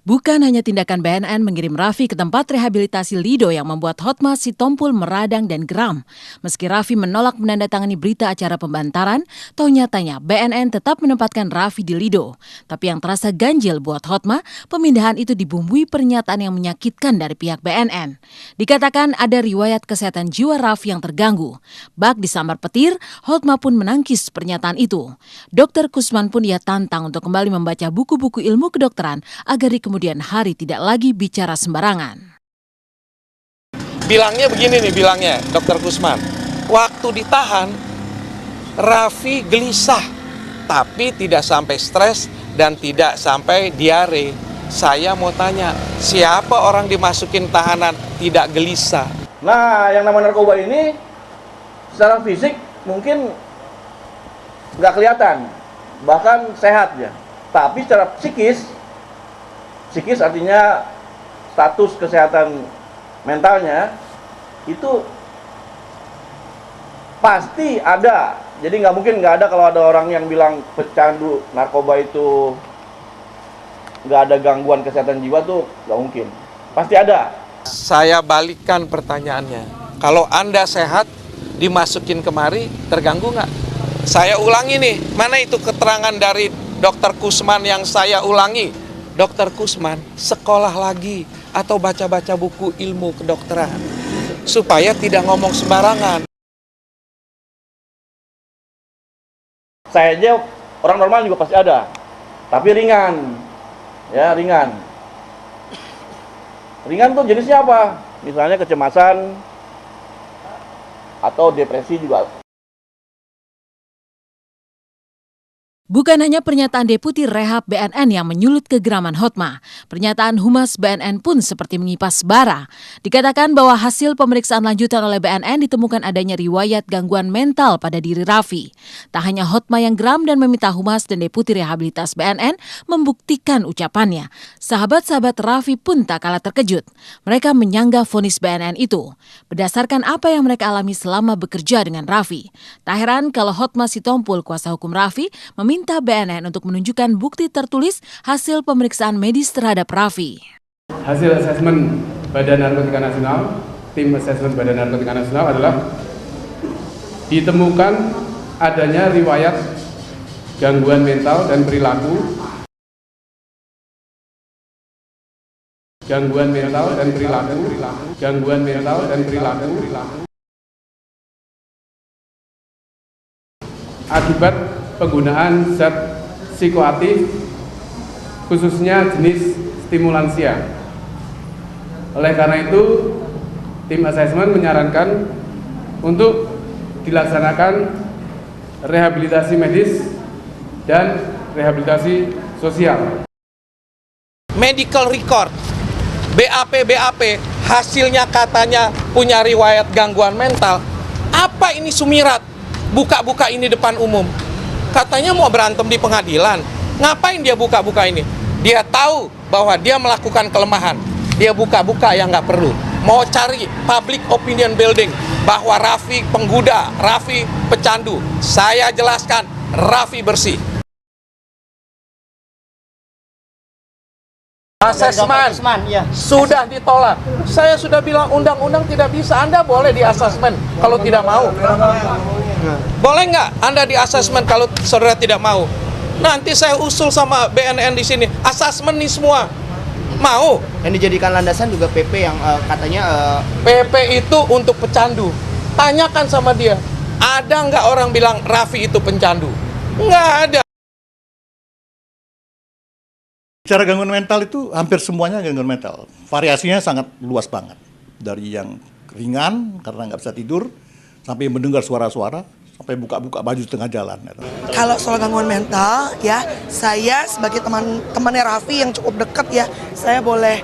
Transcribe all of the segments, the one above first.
Bukan hanya tindakan BNN mengirim Raffi ke tempat rehabilitasi Lido yang membuat Hotma Sitompul meradang dan geram. Meski Raffi menolak menandatangani berita acara pembantaran, toh nyatanya BNN tetap menempatkan Raffi di Lido. Tapi yang terasa ganjil buat Hotma, pemindahan itu dibumbui pernyataan yang menyakitkan dari pihak BNN. Dikatakan ada riwayat kesehatan jiwa Raffi yang terganggu. Bak disambar petir, Hotma pun menangkis pernyataan itu. Dr. Kusman pun ia tantang untuk kembali membaca buku-buku ilmu kedokteran agar di kemudian hari tidak lagi bicara sembarangan. Bilangnya begini nih, bilangnya Dr. Kusman. Waktu ditahan, Raffi gelisah, tapi tidak sampai stres dan tidak sampai diare. Saya mau tanya, siapa orang dimasukin tahanan tidak gelisah? Nah, yang nama narkoba ini secara fisik mungkin nggak kelihatan, bahkan sehat ya. Tapi secara psikis artinya status kesehatan mentalnya itu pasti ada. Jadi nggak mungkin nggak ada. Kalau ada orang yang bilang pecandu narkoba itu nggak ada gangguan kesehatan jiwa tuh nggak mungkin. Pasti ada. Saya balikkan pertanyaannya. Kalau Anda sehat, dimasukin kemari, terganggu nggak? Saya ulangi nih, mana itu keterangan dari Dr. Kusman yang saya ulangi? Dr. Kusman sekolah lagi atau baca-baca buku ilmu kedokteran supaya tidak ngomong sembarangan. Saya aja orang normal juga pasti ada, tapi ringan, ya ringan. Ringan tuh jenisnya apa? Misalnya kecemasan atau depresi juga. Bukan hanya pernyataan Deputi Rehab BNN yang menyulut kegeraman Hotma, pernyataan Humas BNN pun seperti mengipas bara. Dikatakan bahwa hasil pemeriksaan lanjutan oleh BNN ditemukan adanya riwayat gangguan mental pada diri Raffi. Tak hanya Hotma yang geram dan meminta Humas dan Deputi Rehabilitas BNN membuktikan ucapannya. Sahabat-sahabat Raffi pun tak kalah terkejut. Mereka menyanggah vonis BNN itu, berdasarkan apa yang mereka alami selama bekerja dengan Raffi. Tak heran kalau Hotma Sitompul, kuasa hukum Raffi, minta BNN untuk menunjukkan bukti tertulis hasil pemeriksaan medis terhadap Raffi. Hasil asesmen Badan Narkotika Nasional, tim asesmen Badan Narkotika Nasional adalah ditemukan adanya riwayat gangguan mental dan perilaku, akibat penggunaan zat psikoaktif khususnya jenis stimulansia. Oleh karena itu, tim asesmen menyarankan untuk dilaksanakan rehabilitasi medis dan rehabilitasi sosial. Medical record, BAP, hasilnya katanya punya riwayat gangguan mental. Apa ini sumirat? Buka-buka ini depan umum. Katanya mau berantem di pengadilan. Ngapain dia buka-buka ini? Dia tahu bahwa dia melakukan kelemahan. Dia buka-buka yang nggak perlu. Mau cari public opinion building bahwa Raffi penggoda, Raffi pecandu. Saya jelaskan, Raffi bersih. Asesmen sudah ditolak. Saya sudah bilang undang-undang tidak bisa. Anda boleh di asesmen kalau tidak mau. Boleh nggak Anda di asesmen kalau saudara tidak mau? Nanti saya usul sama BNN di sini. Asesmen nih semua. Mau? Yang dijadikan landasan juga PP yang katanya... PP itu untuk pecandu. Tanyakan sama dia. Ada nggak orang bilang Raffi itu pencandu? Nggak ada. Secara gangguan mental itu hampir semuanya gangguan mental. Variasinya sangat luas banget. Dari yang ringan karena nggak bisa tidur, sampai mendengar suara-suara, sampai buka-buka baju tengah jalan. Kalau soal gangguan mental, ya saya sebagai temannya Raffi yang cukup dekat ya, saya boleh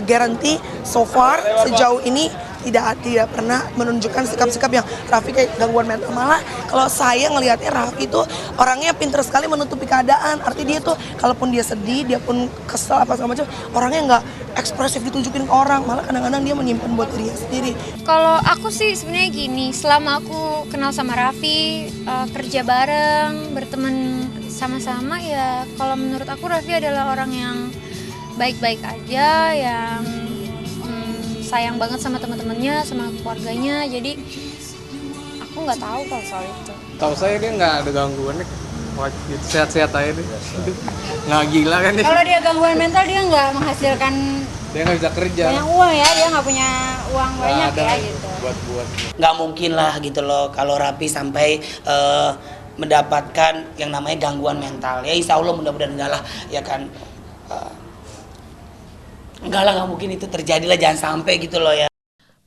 guarantee so far sejauh ini tidak pernah menunjukkan sikap-sikap yang Raffi kayak gangguan mental. Malah kalau saya ngelihatnya Raffi itu orangnya pintar sekali menutupi keadaan. Artinya dia tuh kalaupun dia sedih, dia pun kesel apa segala macam, orangnya nggak ekspresif ditunjukin ke orang. Malah kadang-kadang dia menyimpan buat dirinya sendiri. Kalau aku sih sebenarnya gini, selama aku kenal sama Raffi, kerja bareng, berteman sama-sama ya, kalau menurut aku Raffi adalah orang yang baik-baik aja, yang sayang banget sama teman-temannya, sama keluarganya. Jadi aku nggak tahu kalau soal itu. Tahu saya dia nggak ada gangguan, sehat-sehat aja deh. Nggak gila kan dia. Kalau dia gangguan mental, dia nggak menghasilkan Dia nggak bisa kerja. banyak uang ya, dia nggak punya uang banyak ya gitu. Buat. Nggak mungkin lah gitu loh kalau Raffi sampai mendapatkan yang namanya gangguan mental. Ya insya Allah mudah-mudahan enggak lah, ya kan. Enggak lah, nggak mungkin itu terjadi lah, jangan sampai gitu loh ya.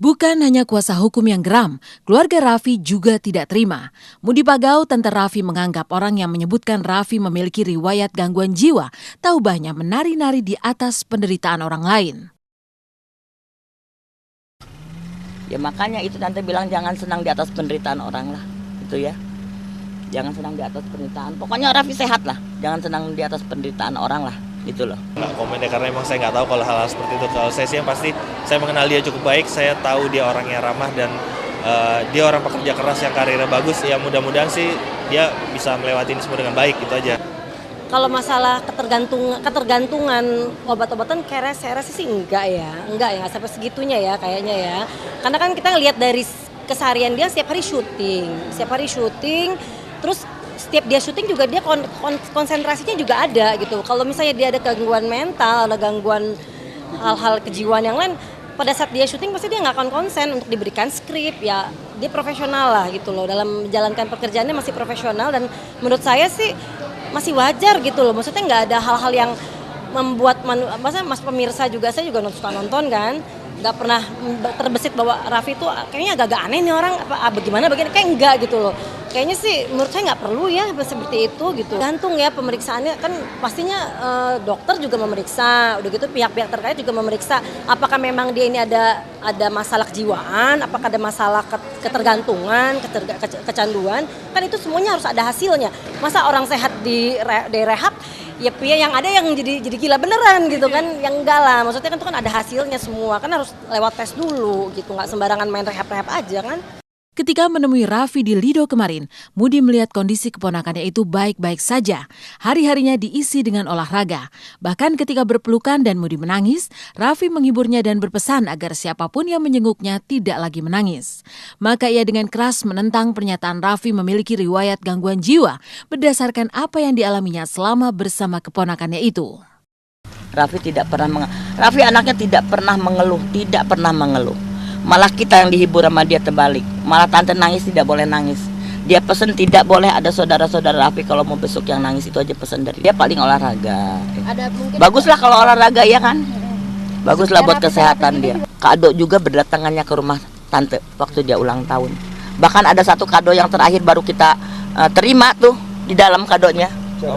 Bukan hanya kuasa hukum yang geram, keluarga Raffi juga tidak terima. Mudi Pagau, tante Raffi, menganggap orang yang menyebutkan Raffi memiliki riwayat gangguan jiwa tak ubahnya menari-nari di atas penderitaan orang lain. Ya makanya itu tante bilang jangan senang di atas penderitaan orang lah, gitu ya. Jangan senang di atas penderitaan. Pokoknya Raffi sehat lah, jangan senang di atas penderitaan orang lah. Gitu loh. Nggak komen ya, karena emang saya nggak tahu kalau hal-hal seperti itu. Kalau saya sih yang pasti saya mengenal dia cukup baik, saya tahu dia orangnya ramah dan dia orang pekerja keras yang karirnya bagus. Ya mudah-mudahan sih dia bisa melewati ini semua dengan baik, gitu aja. Kalau masalah ketergantungan obat-obatan saya rasa sih enggak ya nggak sampai segitunya ya kayaknya ya. Karena kan kita ngelihat dari keseharian dia setiap hari syuting, terus setiap dia syuting juga dia konsentrasinya juga ada gitu. Kalau misalnya dia ada gangguan mental, ada gangguan hal-hal kejiwaan yang lain, pada saat dia syuting pasti dia nggak akan konsen untuk diberikan skrip ya. Dia profesional lah gitu loh, dalam menjalankan pekerjaannya masih profesional dan menurut saya sih masih wajar gitu loh. Maksudnya nggak ada hal-hal yang membuat mas pemirsa juga, saya juga suka nonton kan, nggak pernah terbesit bahwa Raffi itu kayaknya agak aneh nih orang, bagaimana kayak enggak gitu loh. Kayaknya sih menurut saya nggak perlu ya seperti itu gitu. Gantung ya pemeriksaannya, kan pastinya dokter juga memeriksa, udah gitu pihak-pihak terkait juga memeriksa apakah memang dia ini ada masalah kejiwaan, apakah ada masalah ketergantungan, kecanduan, kan itu semuanya harus ada hasilnya. Masa orang sehat di rehab ya yang ada yang jadi gila beneran gitu kan, yang enggak lah. Maksudnya kan itu kan ada hasilnya semua, kan harus lewat tes dulu gitu, nggak sembarangan main rehab aja kan. Ketika menemui Raffi di Lido kemarin, Mudi melihat kondisi keponakannya itu baik-baik saja. Hari-harinya diisi dengan olahraga. Bahkan ketika berpelukan dan Mudi menangis, Raffi menghiburnya dan berpesan agar siapapun yang menjenguknya tidak lagi menangis. Maka ia dengan keras menentang pernyataan Raffi memiliki riwayat gangguan jiwa berdasarkan apa yang dialaminya selama bersama keponakannya itu. Raffi anaknya tidak pernah mengeluh. Malah kita yang dihibur sama dia terbalik. Malah tante nangis tidak boleh nangis. Dia pesen tidak boleh ada saudara-saudara Raffi kalau mau besok yang nangis, itu aja pesan dari dia. Paling olahraga. Baguslah kalau olahraga ya kan. Baguslah buat kesehatan dia. Kado juga berdatangannya ke rumah tante waktu dia ulang tahun. Bahkan ada satu kado yang terakhir baru kita terima tuh di dalam kadonya.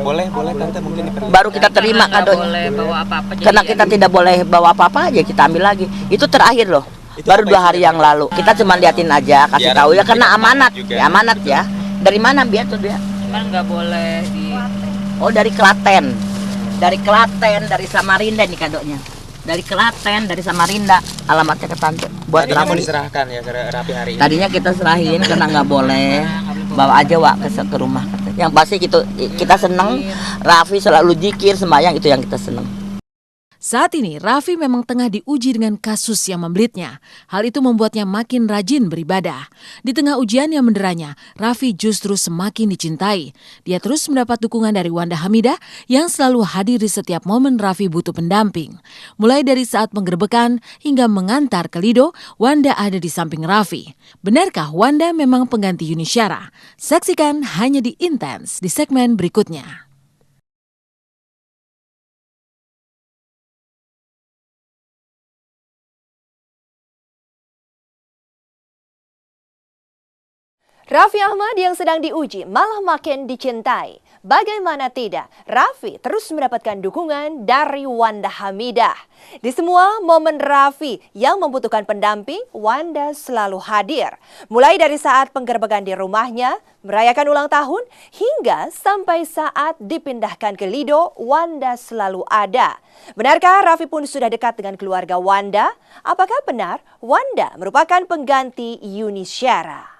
Boleh tante mungkin baru kita terima kadonya. Boleh bawa apa-apa. Karena kita tidak boleh bawa apa-apa aja, kita ambil lagi. Itu terakhir loh. Baru 2 hari yang lalu. Kita cuma liatin aja, kasih tahu ya karena amanat. Ya amanat ya. Dari mana biar tuh dia? Kan nggak boleh di. Oh dari Klaten, dari Samarinda nih kadonya. Dari Klaten, dari Samarinda. Alamatnya ke tante. Buat Raffi. Diserahkan ya ke Raffi hari ini. Tadinya kita serahin karena nggak boleh. Bawa aja ke rumah. Yang pasti kita seneng. Raffi selalu zikir, sembahyang, itu yang kita seneng. Saat ini, Raffi memang tengah diuji dengan kasus yang membelitnya. Hal itu membuatnya makin rajin beribadah. Di tengah ujian yang menderanya, Raffi justru semakin dicintai. Dia terus mendapat dukungan dari Wanda Hamidah yang selalu hadir di setiap momen Raffi butuh pendamping. Mulai dari saat penggerbekan hingga mengantar ke Lido, Wanda ada di samping Raffi. Benarkah Wanda memang pengganti Yuni Syara? Saksikan hanya di Intens di segmen berikutnya. Raffi Ahmad yang sedang diuji malah makin dicintai. Bagaimana tidak, Raffi terus mendapatkan dukungan dari Wanda Hamidah. Di semua momen Raffi yang membutuhkan pendamping, Wanda selalu hadir. Mulai dari saat penggerbekan di rumahnya, merayakan ulang tahun, hingga sampai saat dipindahkan ke Lido, Wanda selalu ada. Benarkah Raffi pun sudah dekat dengan keluarga Wanda? Apakah benar Wanda merupakan pengganti Yuni Syara?